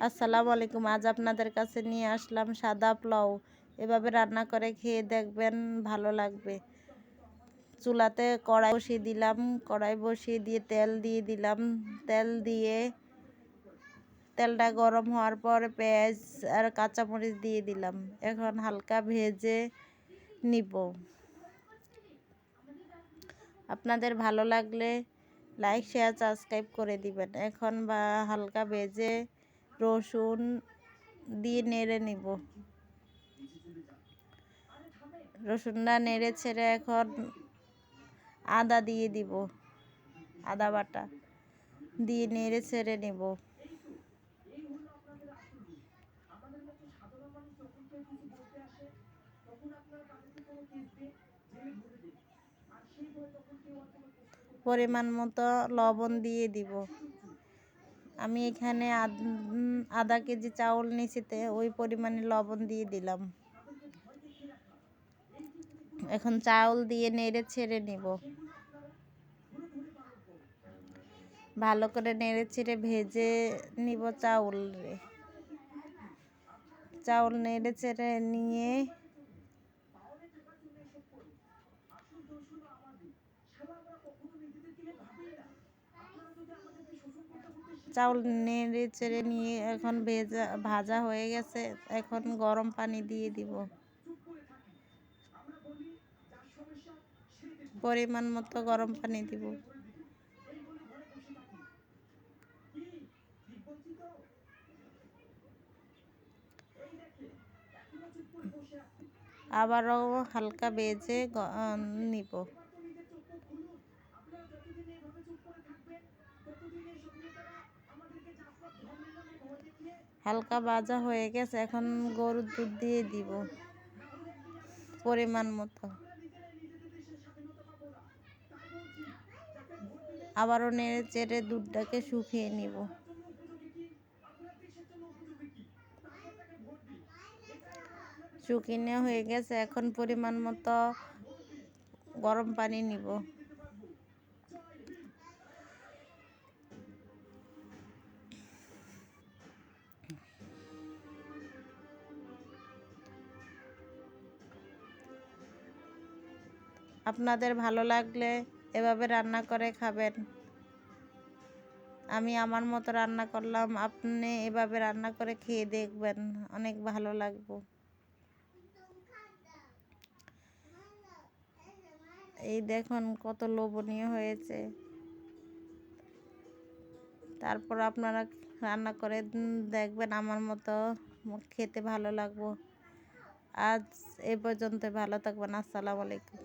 আসসালামু আলাইকুম। আজ আপনাদের কাছে নিয়ে আসলাম সাদা পোলাও। এভাবে রান্না করে খেয়ে দেখবেন, ভালো লাগবে। চুলাতে কড়াই বসিয়ে দিলাম, কড়াই বসিয়ে দিয়ে তেল দিয়ে দিলাম। তেলটা গরম হওয়ার পর পেঁয়াজ আর কাঁচামরিচ দিয়ে দিলাম। এখন হালকা ভেজে নিব। আপনাদের ভালো লাগলে লাইক, শেয়ার, সাবস্ক্রাইব করে দিবেন। এখন হালকা ভেজে রসুন দিয়ে নেড়ে নিব। রসুনটা নেড়ে ছেড়ে এখন আদা দিয়ে দিব, আদা বাটা দিয়ে নেড়ে ছেড়ে নেব। পরিমাণ মতো লবণ দিয়ে দিব। আমি এখানে আধা কেজি চাউল নিয়েছি, ওই পরিমাণে লবণ দিয়ে দিলাম। এখন চাউল দিয়ে নেড়ে ছেড়ে নিব। ভালো করে নেড়ে ছেড়ে ভেজে নিব চাউল নেড়ে ছেড়ে নিয়ে চাউল নেড়ে চেড়ে নিয়ে এখন ভাজা হয়ে গেছে। এখন গরম পানি দিয়ে দিব, পরিমাণ মতো গরম পানি দিব। আবারও হালকা ভেজে নিব। হালকা ভাজা হয়ে গেছে। এখন গরুর দুধ দিয়ে দিব পরিমাণ মতো। আবারও নেড়ে চেড়ে দুধটাকে শুকিয়ে নিব। শুকিয়ে হয়ে গেছে। এখন পরিমাণ মতো গরম পানি নিব। আপনাদের ভালো লাগলে এভাবে রান্না করে খাবেন। আমি আমার মতো রান্না করলাম, আপনি এভাবে রান্না করে খেয়ে দেখবেন, অনেক ভালো লাগবে। এই দেখুন কত লোভনীয় হয়েছে। তারপর আপনারা রান্না করে দেখবেন, আমার মতো খেতে ভালো লাগবে। আজ এ পর্যন্ত, ভালো থাকবেন। আসসালামু আলাইকুম।